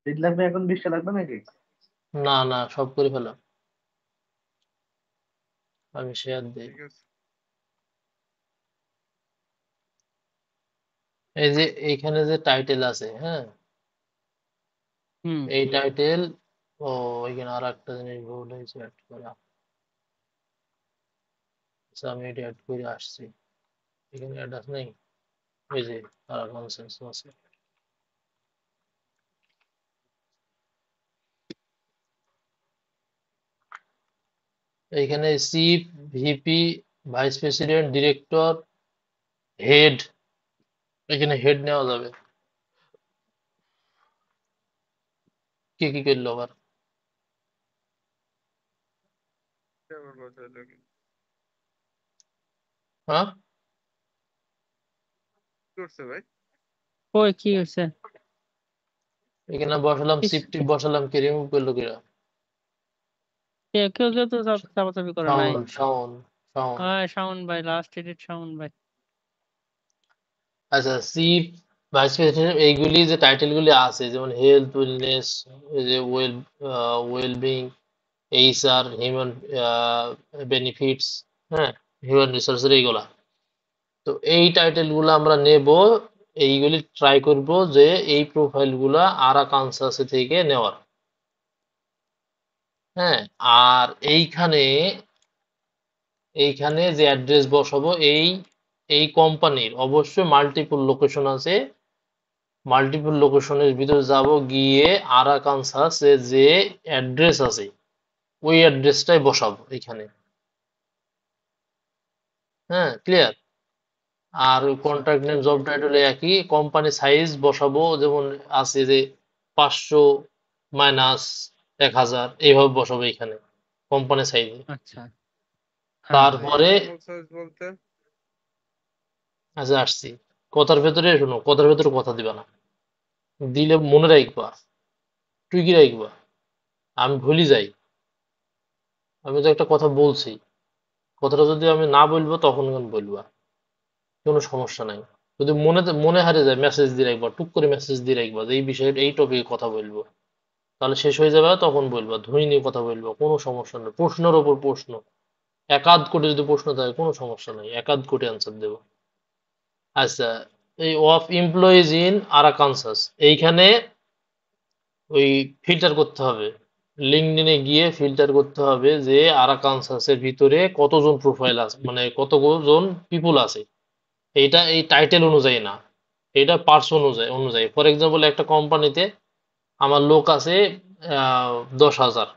তিন লাগবে, এখন 20টা লাগবে নাকি? না না, সব করে ফেলাম, আমি শেয়ার দিই। ঠিক আছে। এই যে এইখানে যে টাইটেল আছে, হ্যাঁ, হুম এই টাইটেল, ও এখানে আর একটা জিনিস ভুল হয়েছে অ্যাড করা। আচ্ছা, আমি এটা অ্যাড করে আসছি, এখানে অ্যাড আছে নাই, এই যে আর ননসেন্স আছে। এইখানে chief, VP, vice president, director, head, এখানে হেড নেওয়া যাবে। কে কি করলো আবার? এটা আবার কথা হলো কি? হ্যাঁ, কি করছে ভাই? কই কি হয়েছে? এখানে বসালাম ইস, চিফ টিপ বসালাম, কে রিমুভ করলো কিরা? কেউ কেউ তো চাপাচাপি করে নাই। শাওন, শাওন, শাওন। শাওন ভাই, লাস্ট এডিট শাওন ভাই। আচ্ছা, চিফ, ভাইস প্রেসিডেন্ট, এইগুলি যে টাইটেল গুলি আছে, যেমন হেলথ, ওয়েলনেস, এই যে ওয়েলবিং, এইচআর, হিউম্যান বেনিফিটস, হ্যাঁ, হিউম্যান রিসোর্সের এইগুলা। তো এই টাইটেল গুলো আমরা নেব, এইগুলি ট্রাই করব যে এই প্রোফাইল গুলা আরাকানসাস থেকে নেওয়ার। হ্যাঁ, আর এইখানে যে অ্যাড্রেস বসাবো, এই কোম্পানির অবশ্যই মাল্টিপল লোকেশন আছে, মাল্টিপল লোকেশনের ভিতরে যাব, গিয়ে আরাকানসাসে যে অ্যাড্রেস আছে ওই অ্যাড্রেসটাই বসাবো এখানে। হ্যাঁ, ক্লিয়ার। আর আচ্ছা কন্ট্রাক্ট নেম, জব টাইটেল একই, কোম্পানি সাইজ বসাবো যেমন আছে যে 500 মাইনাস 1000, এইভাবে বসাবো এখানে কোম্পানি সাইজে। আচ্ছা। হ্যাঁ ভাই। তারপরে, স্মল সাইজ বলতে? আচ্ছা আসছি, কথার ভেতরে শোনো, কথার ভেতরে কথা দিবা না, দিলে মনে রাখবা, তুই কি রাখবা, আমি ভুলি যাই, আমি তো একটা কথা বলছি, কথাটা যদি আমি না বলবো তখন কেন বলবা, কোনো সমস্যা নাই। যদি মনে মনে হারিয়ে যায়, মেসেজ দিয়ে রাখবা, টুক করে মেসেজ দিয়ে রাখবা যে এই বিষয়ে এই টপিকে কথা বলবো, তাহলে শেষ হয়ে যাবে, তখন বলবা, ধ্বনি নিয়ে কথা বলবো, কোনো সমস্যা নেই, প্রশ্নের ওপর প্রশ্ন, এক আধ কোটি যদি প্রশ্ন থাকে কোনো সমস্যা নাই, এক আধ কোটি অ্যান্সার দেবো। আচ্ছা, এই অফ এমপ্লয়িজ ইন আরাকানসাস, এইখানে ওই ফিল্টার করতে হবে, লিঙ্কডইনে গিয়ে ফিল্টার করতে হবে যে আরাকানসাসের ভিতরে কতজন প্রোফাইল আছে, মানে কতজন পিপুল আছে। এইটা এই টাইটেল অনুযায়ী না, এটা পার্সন অনুযায়ী অনুযায়ী ফর এক্সাম্পল, একটা কোম্পানিতে আমার লোক আছে 10,000,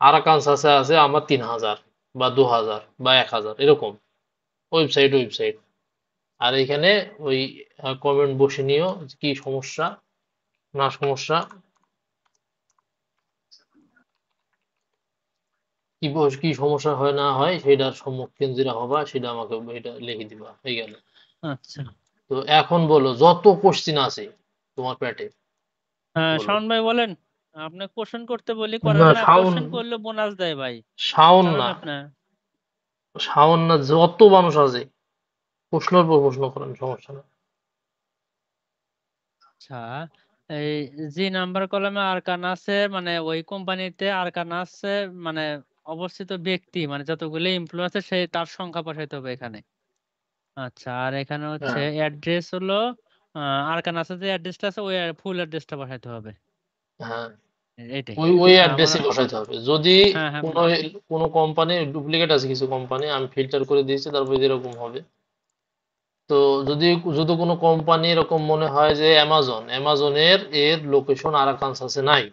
আরাকানসাসে আছে আমার 3,000 বা 2,000 বা 1,000, এরকম ওয়েবসাইট ওয়েবসাইট। আর এখানে ওই কমেন্ট বসে নিও যে কি সমস্যা না সমস্যা, কি সমস্যা হয় না হয় সেটার সম্মুখীন যেটা হবা সেটা আমাকে এটা লিখে দিবা, হয়ে গেল। আচ্ছা। তো এখন বলো, যত কোশ্চিন আছে তোমার পেটে, হ্যাঁ বলো। শাওন ভাই বলেন। আপনি কোশ্চেন করতে বলি করেন না, না, শাওন, কোশ্চেন করলে বোনাস দেয় ভাই, শাওন জানেন না, আপনি? শাওন না, যত মানুষ আছে প্রশ্নের পর প্রশ্ন করেন, সমস্যা না। আচ্ছা, এই যে নাম্বার কলমে আরকান আছে, মানে ওই কোম্পানিতে আরকান আছে, মানে অবস্থিত ব্যক্তি, মানে যতগুলো এমপ্লয় আছে সেই তার সংখ্যা বসাইতে হবে এখানে। আচ্ছা, আর এখানে হচ্ছে হ্যাঁ, অ্যাড্রেস হলো আরকান আছে যে অ্যাড্রেসটা আছে ওই ফুল অ্যাড্রেসটা বসাইতে হবে। হ্যাঁ, এটাই। ওই আমার। অ্যাড্রেসে বসাইতে হবে। যদি হ্যাঁ হ্যাঁ। কোনো কোনো কোম্পানি ডুপ্লিকেট আছে, কিছু কোম্পানি আমি ফিল্টার করে দিয়েছি, তারপরে যেরকম হবে। তো যদি যদি কোনো কোম্পানি এরকম মনে হয় যে অ্যামাজনের এর লোকেশন আরাকানসাসে নাই,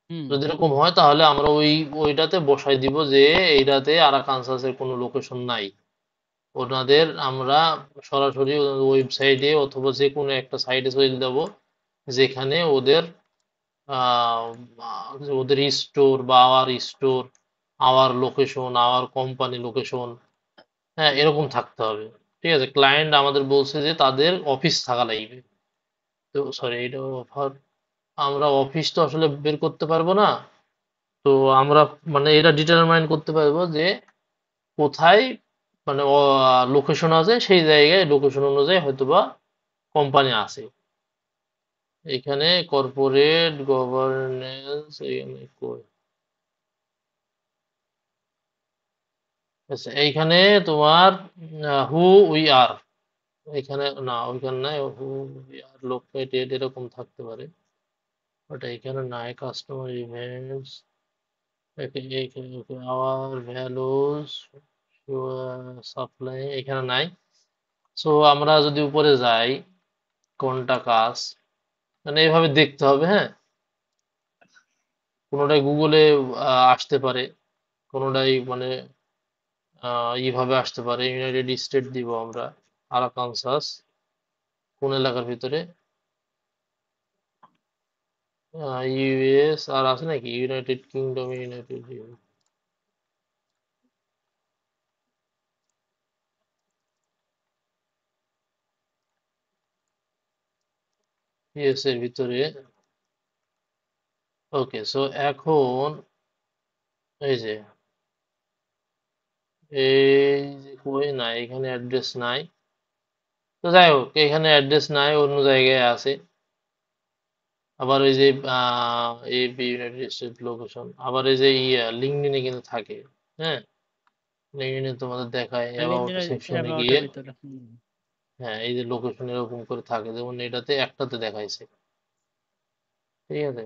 হুম। যদি এরকম হয় তাহলে আমরা ওইটাতে বসাই দিব যে এইটাতে আরাকানসাসের কোনো লোকেশন নাই, ওনাদের আমরা সরাসরি ওয়েবসাইটে অথবা যে কোনো একটা সাইটে চলে দেব, যেখানে ওদের ওদের স্টোর বা hour store, hour location, hour company location, হ্যাঁ, এরকম থাকতে হবে। ঠিক আছে, ক্লায়েন্ট আমাদের বলছে যে তাদের অফিস থাকা লাগবে, তো সরি, এটা অফার, আমরা অফিস তো আসলে বের করতে পারবো না। তো আমরা মানে এটা ডিটারমাইন করতে পারবো যে কোথায়, মানে লোকেশন আছে, সেই জায়গায় লোকেশন অনুযায়ী হয়তোবা কোম্পানি আছে। এখানে কর্পোরেট গভর্নেন্স এখানে কই? আচ্ছা, এইখানে তোমার হু উই আর, এখানে না, ওইখানে নাই। হু উই আর লোকেটেড এরকম থাকতে পারে, বাট এখানে নাই। Customer events, our values, supply এখানে নাই। সো আমরা যদি উপরে যাই, কোনটা কাজ, মানে এইভাবে দেখতে হবে। হ্যাঁ, কোনোটাই গুগলে আসতে পারে, কোনোটাই মানে এইভাবে আসতে পারে। ইউনাইটেড স্টেট দিব আমরা, আরাকানসাস কোন এলাকার ভিতরে, ইউএস আর আছে নাকি ইউনাইটেড কিংডম, ইউনাইটেড ইউএস এর ভিতরে। ওকে, সো এখন এই যে এই যে কই নাই, এখানে অ্যাড্রেস নাই। তো যাই হোক, এখানে অ্যাড্রেস নাই, অন্য জায়গায় আছে। আবার ওই যে এই ইউনাইটেড স্টেট লোকেশন, আবার এই যে লিঙ্কডইনে কিন্তু থাকে। হ্যাঁ, লিঙ্কডইনে তোমাদের দেখায় অ্যাবাউট লিঙ্কডইনের সেকশনে অ্যাবাউটের গিয়ে। ভিতরে হ্যাঁ, এই যে লোকেশন এরকম করে থাকে, যেমন এটাতে একটাতে দেখাইছে। ঠিক আছে,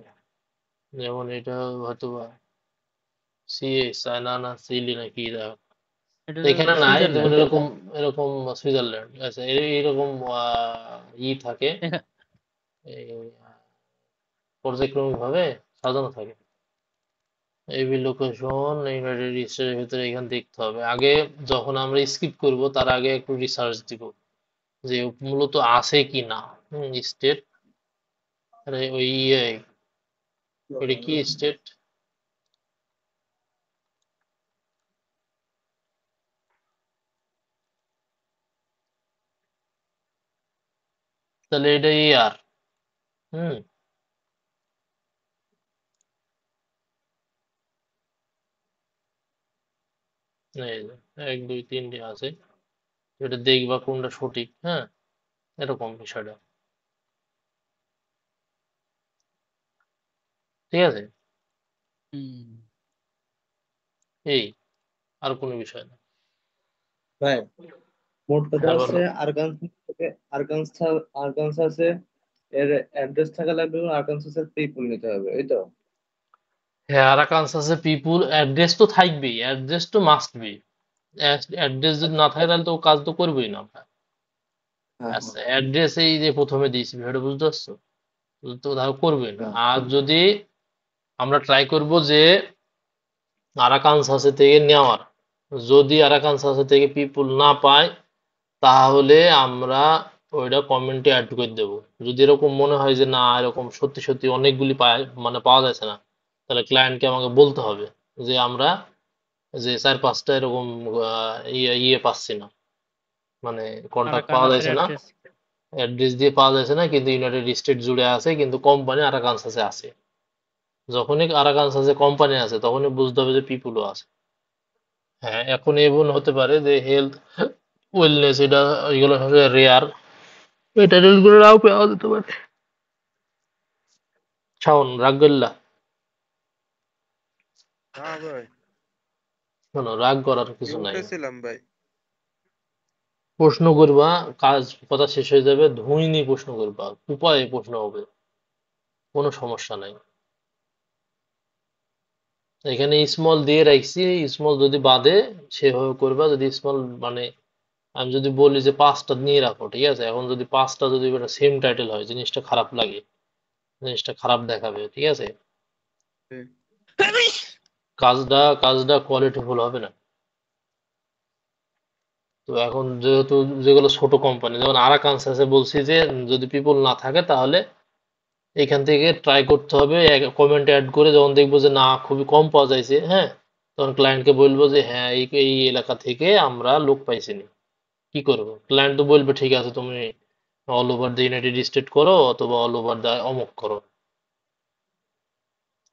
যেমন এটা হয়তো সিএস না না সিলি নাকি দেখ, এটা তো হলো এখানে নাই। যেমন সুইজারল্যান্ড। এরকম এরকম সুইজারল্যান্ড আছে, এইরকম থাকে, এখা- এই পর্যায়ক্রমিক ভাবে সাজানো থাকে। এবি লোকেশন ইউনাইটেড স্টেটের ভিতরে এখানে দেখতে হবে। আগে যখন আমরা স্কিপ করব তার আগে একটু রিসার্চ দিব যে মূলত আছে কি না। স্টেট, আরে ওই ওইটা কি স্টেট? তাহলে এটা আর হুম এই যে 1 2 3টে আছে, এটা দেখবা কোনটা সঠিক। হ্যাঁ, এরকম বিষয়টা। ঠিক আছে, হুম। এই আর কোনো বিষয় না। ভাই মোট কথা হ্যাঁ হচ্ছে বলো। আরকানসাসে এর অ্যাড্রেস থাকা লাগবে এবং আরকানসাসের পিপল নিতে হবে, এই তো? হ্যাঁ, আরাকানসাসের পিপুল অ্যাড্রেস তো থাকবেই, অ্যাড্রেস তো মাস্ট বি। অ্যাড্রেস যদি না থাকে তাহলে তো ও কাজ তো করবেই না আমরা। হ্যাঁ আচ্ছা, অ্যাড্রেস এই যে প্রথমে দিয়েছি, বিষয়টা বুঝতে পারছো? তো তাহলে করবে না। হ্যাঁ আর যদি আমরা ট্রাই করব যে আরাকানসাসে থেকে নেওয়ার, যদি আরাকানসাসে থেকে পিপুল না পাই, তাহলে আমরা ওইটা কমেন্টে অ্যাড করে দেবো। যদি এরকম মনে হয় যে না, এরকম সত্যি সত্যি অনেকগুলি পায় মানে পাওয়া যাচ্ছে না, তাহলে ক্লায়েন্টকে আমাকে বলতে হবে যে আমরা যে 4 5টা এরকম ইয়ে পাচ্ছি না, মানে কন্টাক্ট পাওয়া আরাকানসের যাচ্ছে না, অ্যাড্রেস। অ্যাড্রেস দিয়ে পাওয়া যাচ্ছে না, কিন্তু ইউনাইটেড স্টেট জুড়ে আছে, কিন্তু কোম্পানি আরাকানসাসে আছে। যখনই আরাকানসাসে কোম্পানি আছে তখনই বুঝতে হবে যে পিপুলও আছে। হ্যাঁ, এখন এমন হতে পারে যে হেলথ, ওয়েলনেস, এটা এগুলো রেয়ার, এই টাইটেল গুলো নাও পাওয়া যেতে পারে। শাওন, রাগ করলা? না ভাই, শোনো, রাগ করার কিছু নাই। শুনতেছিলাম ভাই। প্রশ্ন করবা, কাজ কথা শেষ হয়ে যাবে, ধুই নিয়ে প্রশ্ন করবা, উপায়ে প্রশ্ন হবে, কোনো সমস্যা নাই। এখানে স্মল দিয়ে রাখছি, স্মল যদি বাদে সেভাবে করবা। যদি স্মল মানে আমি যদি বলি যে 5টা নিয়ে রাখো, ঠিক আছে, এখন যদি 5টা যদি সেম টাইটেল হয়, জিনিসটা খারাপ লাগে, জিনিসটা খারাপ দেখাবে। ঠিক আছে, ঠিক। কাজটা কোয়ালিটিফুল হবে না। তো এখন যেহেতু যেগুলো ছোট কোম্পানি, যেমন আরাকানসাসে বলছি যে যদি পিপল না থাকে তাহলে এখান থেকে ট্রাই করতে হবে কমেন্ট অ্যাড করে। যখন দেখবো যে না, খুবই কম পাওয়া যাইছে, হ্যাঁ, তখন ক্লায়েন্টকে বলবো যে হ্যাঁ, এই এই এলাকা থেকে আমরা লোক পাইছি না। কি করবো? ক্লায়েন্ট তো বলবে ঠিক আছে, তুমি all over the United state করো অথবা অল ওভার দ্য অমুক করো।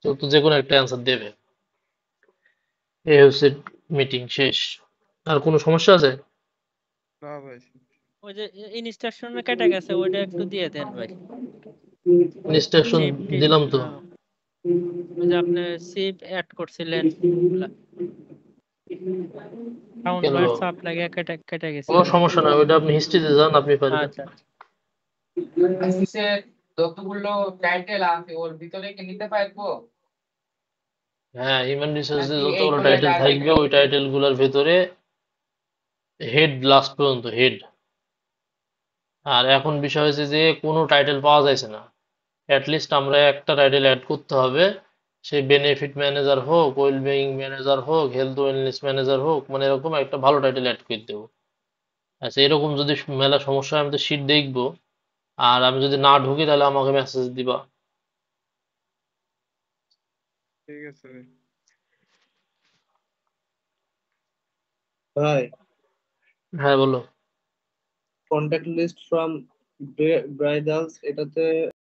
তো তো যে কোনো একটা অ্যান্সার দেবে। এই হচ্ছে মিটিং শেষ। আর কোনো সমস্যা আছে? না ভাই, ওই যে ইনস্ট্রাকশনে কেটে গেছে, ওইটা একটু দিয়ে দেন ভাই। ইনস্ট্রাকশন সিপ দিলাম তো। ওই যে আপনি সিপ অ্যাড করছিলেন সাউন্ড কেন বাইট চাপ লাগে কেটে কেটে গেছে কোনো সমস্যা নাই, ওইটা আপনি হিস্ট্রিতে যান, আপনি পারবেন। আচ্ছা সে যতগুলো টাইটেল আছে ওর ভিতরে কি নিতে পারবো? হ্যাঁ, হিউম্যান রিসোর্সে নাকি যতগুলো এইগুলো টাইটেল ডাইরেক্ট থাকবে ওই টাইটেল গুলোর ভেতরে হেড লাস্ট পর্যন্ত হেড। আর এখন বিষয় হয়েছে যে কোনো টাইটেল পাওয়া যাচ্ছে না, অ্যাটলিস্ট আমরা একটা টাইটেল অ্যাড করতে হবে, সে বেনিফিট ম্যানেজার হোক, ওয়েলবিং ম্যানেজার হোক, হেলথ ওয়েলনেস ম্যানেজার হোক, মানে এরকম একটা ভালো টাইটেল অ্যাড করে দেবো। আচ্ছা, এরকম যদি মেলা সমস্যা হয় আমি তো শিট দেখবো, আর আমি যদি না ঢুকি তাহলে আমাকে মেসেজ দিবা। ঠিক আছে ভাই। ভাই, হ্যাঁ বলো। কন্ট্যাক্ট লিস্ট ফ্রম ব্রাইডালস এটাতে